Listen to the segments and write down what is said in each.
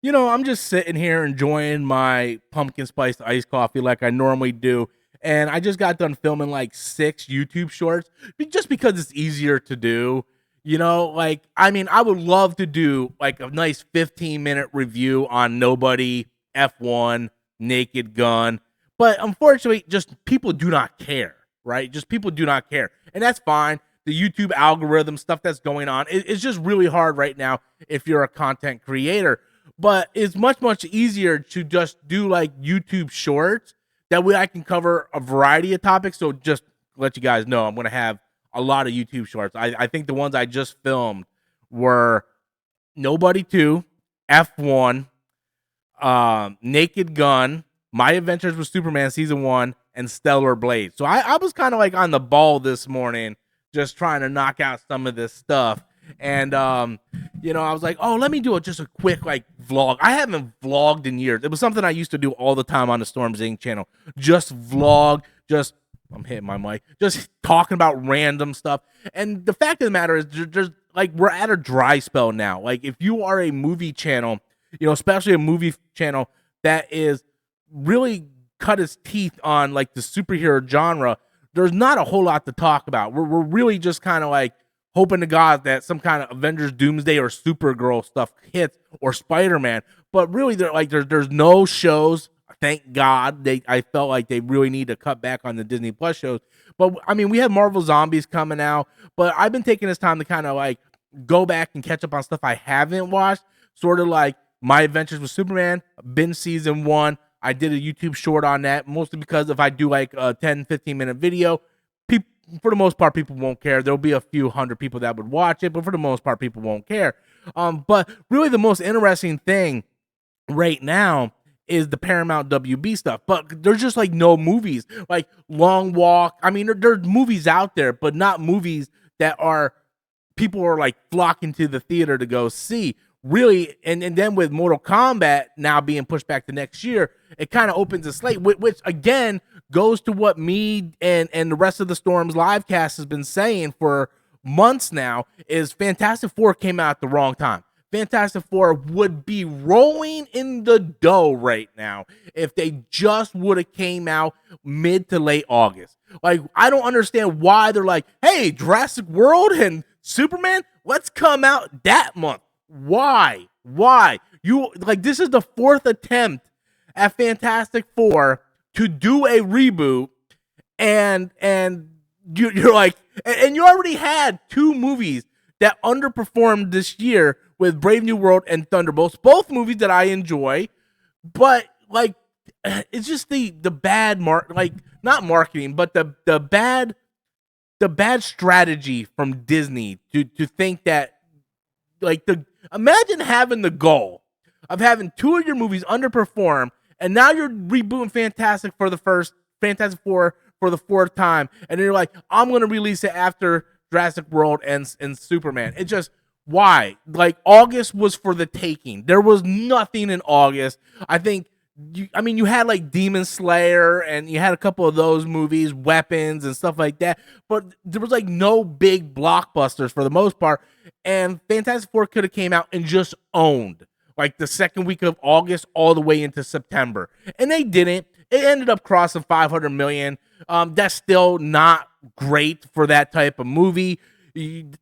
I'm just sitting here enjoying my pumpkin spiced iced coffee like I normally do. And I just got done filming like 6 YouTube shorts just because it's easier to do. I would love to do like a nice 15-minute review on Nobody, F1, Naked Gun. But unfortunately, just people do not care, right? Just people do not care. And that's fine. The YouTube algorithm stuff that's going on, it's just really hard right now if you're a content creator, but it's much easier to just do like YouTube shorts. That way I can cover a variety of topics. So just let you guys know, I'm going to have a lot of YouTube shorts. I think the ones I just filmed were Nobody 2, F1, Naked Gun, My Adventures with Superman Season 1, and Stellar Blade. So I was kind of like on the ball this morning, just trying to knock out some of this stuff. And I was like, oh, let me do just a quick like vlog. I haven't vlogged in years. It was something I used to do all the time on the Storms Inc. channel. Just vlog, I'm hitting my mic, just talking about random stuff. And the fact of the matter is, there's like we're at a dry spell now. Like if you are a movie channel, especially a movie channel that is really cut its teeth on like the superhero genre, there's not a whole lot to talk about. We're really just kind of like hoping to God that some kind of Avengers Doomsday or Supergirl stuff hits or Spider-Man. But really, there's no shows. Thank God. I felt like they really need to cut back on the Disney Plus shows. But I mean, we have Marvel Zombies coming out. But I've been taking this time to kind of like go back and catch up on stuff I haven't watched. Sort of like My Adventures with Superman, binge season 1. I did a YouTube short on that, mostly because if I do like a 10, 15-minute video, for the most part, people won't care. There'll be a few hundred people that would watch it, but for the most part, people won't care. But really, the most interesting thing right now is the Paramount WB stuff. But there's just like no movies, like Long Walk. I mean, there's movies out there, but not movies that are people are like flocking to the theater to go see. Really, and then with Mortal Kombat now being pushed back to next year, it kind of opens a slate, which again goes to what me and the rest of the Storms live cast has been saying for months now, is Fantastic Four came out at the wrong time. Fantastic Four would be rolling in the dough right now if they just would have came out mid to late August. Like, I don't understand why they're like, hey, Jurassic World and Superman, let's come out that month. Why? You like, this is the 4th attempt at Fantastic Four to do a reboot, and you're like, and you already had 2 movies that underperformed this year with Brave New World and Thunderbolts, both movies that I enjoy, but like, it's just the bad not marketing, but the bad strategy from Disney to think that like imagine having the goal of having 2 of your movies underperform, and now you're rebooting Fantastic Four for the 4th time, and you're like, I'm gonna release it after Jurassic World and Superman. It just, why? Like, August was for the taking. There was nothing in August. I think you had like Demon Slayer and you had a couple of those movies, Weapons and stuff like that, but there was like no big blockbusters for the most part. And Fantastic Four could have came out and just owned like the second week of August all the way into September, and they didn't. It ended up crossing 500 million. That's still not great for that type of movie. You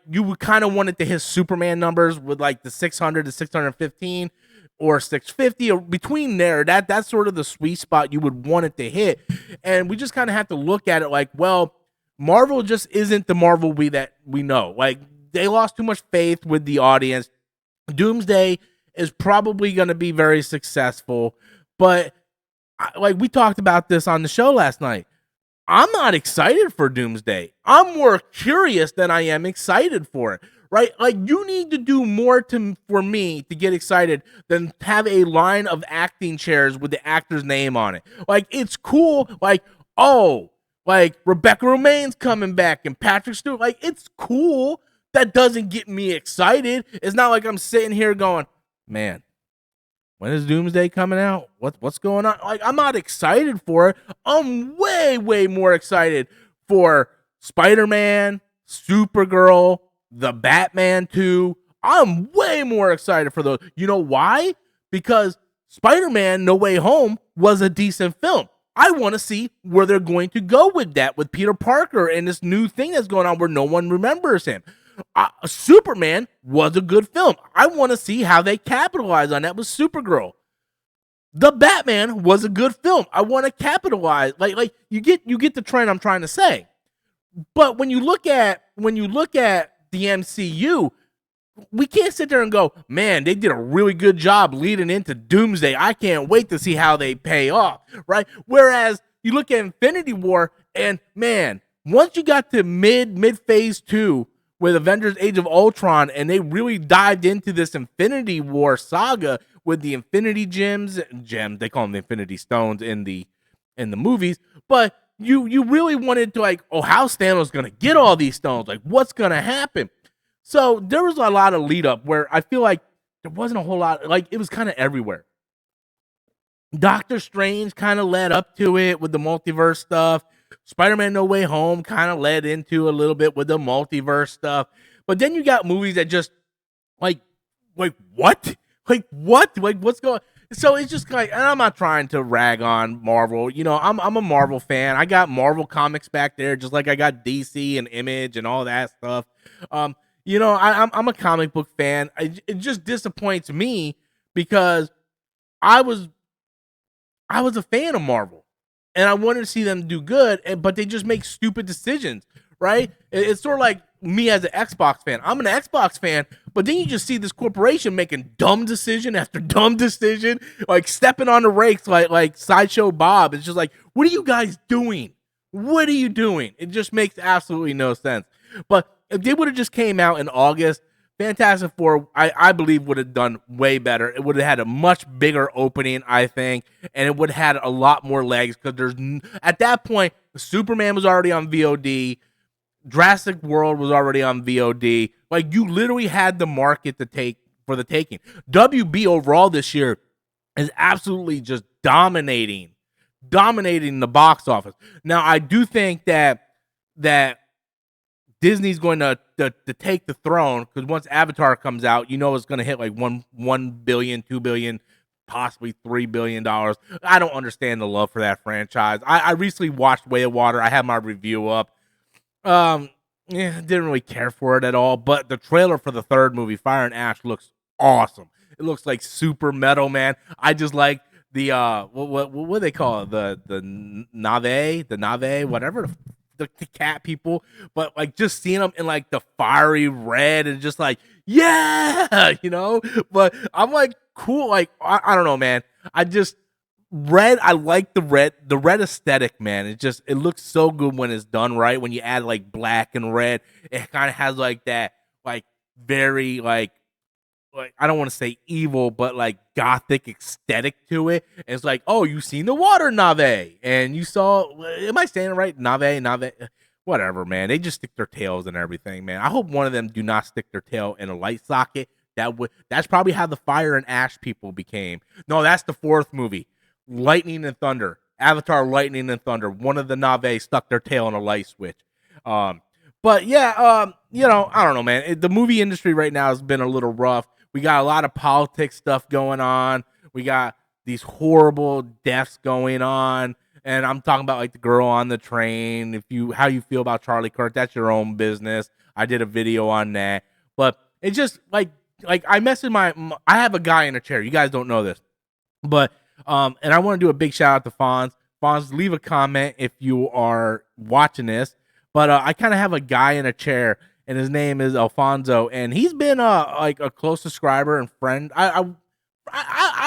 would kind of want it to hit Superman numbers with like the 600 to 615 or 650 or between there. That's sort of the sweet spot you would want it to hit. And we just kind of have to look at it like, well, Marvel just isn't the Marvel that we know. Like, they lost too much faith with the audience. Doomsday is probably going to be very successful, but like we talked about this on the show last night, I'm not excited for Doomsday. I'm more curious than I am excited for it, right? Like, you need to do more for me to get excited than have a line of acting chairs with the actor's name on it. Like, it's cool. Like, oh, like Rebecca Romijn's coming back and Patrick Stewart. Like, it's cool. That doesn't get me excited. It's not like I'm sitting here going, man, when is Doomsday coming out? What's going on? Like, I'm not excited for it. I'm way more excited for Spider-Man, Supergirl, the Batman 2. I'm way more excited for those. You know why? because Spider-Man No Way Home was a decent film. I want to see where they're going to go with that, with Peter Parker and this new thing that's going on where no one remembers him. Superman was a good film. I want to see how they capitalize on that with Supergirl. The Batman was a good film. I want to capitalize. Like you get the trend I'm trying to say. But when you look at the MCU, we can't sit there and go, man, they did a really good job leading into Doomsday. I can't wait to see how they pay off, right? Whereas you look at Infinity War, and man, once you got to mid phase 2 with Avengers Age of Ultron, and they really dived into this Infinity War saga with the Infinity Gems, they call them the Infinity Stones in the movies, but you really wanted to, like, oh, how's Thanos gonna get all these stones? Like, what's gonna happen? So there was a lot of lead up where I feel like there wasn't a whole lot, like it was kind of everywhere. Doctor Strange kind of led up to it with the multiverse stuff. Spider-Man No Way Home kind of led into a little bit with the multiverse stuff. But then you got movies that just like what? Like what? Like what's going on? So it's just like, and I'm not trying to rag on Marvel. You know, I'm a Marvel fan. I got Marvel comics back there, just like I got DC and Image and all that stuff. You know, I'm a comic book fan. It just disappoints me because I was a fan of Marvel, and I wanted to see them do good, but they just make stupid decisions, right? It's sort of like me as an Xbox fan. I'm an Xbox fan, but then you just see this corporation making dumb decision after dumb decision, like stepping on the rakes like Sideshow Bob. It's just like, what are you guys doing? What are you doing? It just makes absolutely no sense. But if they would have just came out in August, Fantastic Four, I believe, would have done way better. It would have had a much bigger opening, I think, and it would have had a lot more legs because at that point, Superman was already on VOD, Jurassic World was already on VOD. Like, you literally had the market to take for the taking. WB overall this year is absolutely just dominating the box office. Now, I do think that Disney's going to take the throne because once Avatar comes out, you know it's going to hit like $1 billion, $2 billion, possibly $3 billion. I don't understand the love for that franchise. I recently watched Way of Water. I have my review up. Didn't really care for it at all. But the trailer for the third movie, Fire and Ash, looks awesome. It looks like super metal, man. I just like the what do they call it? The Na'vi, whatever the cat people, but like just seeing them in like the fiery red and just like, yeah, you know. But I'm like, cool, like I don't know, man. I like the red aesthetic, man. It looks so good when it's done right. When you add like black and red, it kind of has like that like very like I don't want to say evil, but like gothic aesthetic to it. And it's like, oh, you seen the water Na'vi, and you saw. Am I saying it right? Na'vi, whatever, man. They just stick their tails and everything, man. I hope one of them do not stick their tail in a light socket. That's probably how the Fire and Ash people became. No, that's the fourth movie, Lightning and Thunder. Avatar, Lightning and Thunder. One of the Na'vi stuck their tail in a light switch. But yeah, you know, I don't know, man. The movie industry right now has been a little rough. We got a lot of politics stuff going on. We got these horrible deaths going on. And I'm talking about like the girl on the train. How you feel about Charlie Kirk, that's your own business. I did a video on that. But it's just like I messaged I have a guy in a chair. You guys don't know this. But and I want to do a big shout out to Fonz. Fonz, leave a comment if you are watching this. But I kind of have a guy in a chair, and his name is Alfonso, and he's been like a close subscriber and friend. I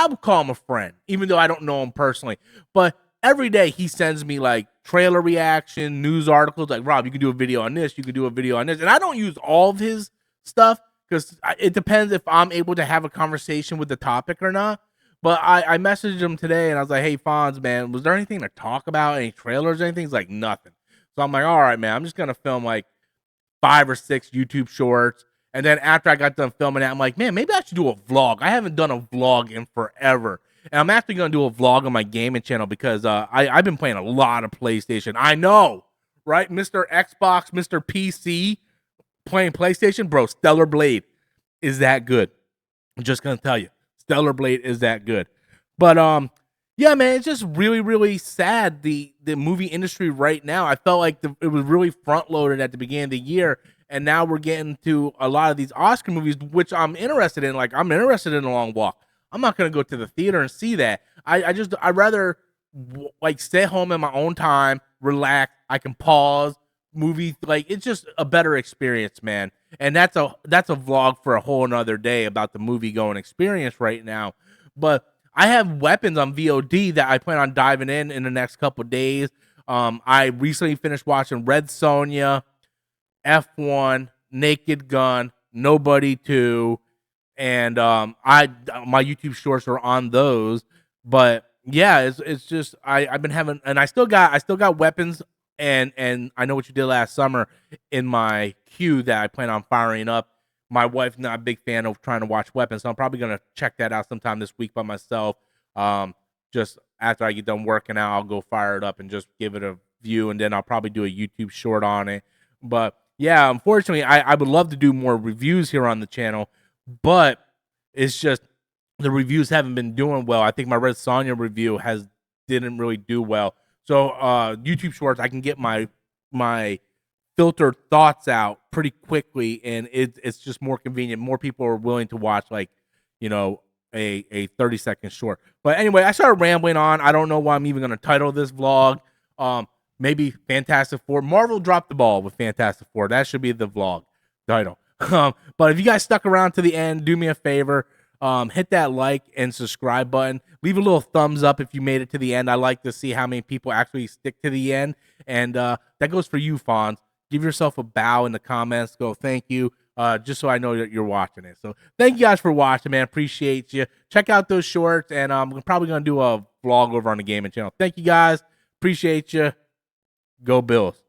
would call him a friend, even though I don't know him personally. But every day he sends me like trailer reaction, news articles. Like, Rob, you can do a video on this. You can do a video on this. And I don't use all of his stuff because it depends if I'm able to have a conversation with the topic or not. But I messaged him today, and I was like, hey, Fonz, man, was there anything to talk about? Any trailers or anything? He's like, nothing. So I'm like, all right, man, I'm just going to film like 5 or 6 YouTube shorts. And then after I got done filming that, I'm like, man, maybe I should do a vlog. I haven't done a vlog in forever. And I'm actually going to do a vlog on my gaming channel because I've been playing a lot of PlayStation. I know, right? Mr. Xbox, Mr. PC, playing PlayStation. Bro, Stellar Blade is that good. I'm just going to tell you. Stellar Blade is that good. But yeah, man, it's just really, really sad the movie industry right now. I felt like it was really front loaded at the beginning of the year, and now we're getting to a lot of these Oscar movies, which I'm interested in. Like, I'm interested in A Long Walk. I'm not gonna go to the theater and see that. I'd rather like stay home in my own time, relax. I can pause movie. Like, it's just a better experience, man. And that's a vlog for a whole another day about the movie going experience right now. But I have Weapons on VOD that I plan on diving in the next couple days. I recently finished watching Red Sonja, F1, Naked Gun, Nobody 2, and my YouTube shorts are on those. But yeah, it's just I've been having, and I still got Weapons and I Know What You Did Last Summer in my queue that I plan on firing up. My wife's not a big fan of trying to watch Weapons, so I'm probably gonna check that out sometime this week by myself. Just after I get done working out, I'll go fire it up and just give it a view, and then I'll probably do a YouTube short on it. But yeah, unfortunately, I would love to do more reviews here on the channel, but it's just the reviews haven't been doing well. I think my Red Sonja review didn't really do well. So YouTube Shorts, I can get my filtered thoughts out pretty quickly, and it's just more convenient. More people are willing to watch, like, you know, a 30-second short. But anyway, I started rambling on. I don't know why I'm even going to title this vlog. Maybe Fantastic Four. Marvel dropped the ball with Fantastic Four. That should be the vlog title. But if you guys stuck around to the end, do me a favor. Hit that like and subscribe button. Leave a little thumbs up if you made it to the end. I like to see how many people actually stick to the end. And that goes for you, Fonz. Give yourself a bow in the comments. Go, thank you. Just so I know that you're watching it. So thank you guys for watching, man. Appreciate you. Check out those shorts, and I'm probably going to do a vlog over on the gaming channel. Thank you guys. Appreciate you. Go Bills.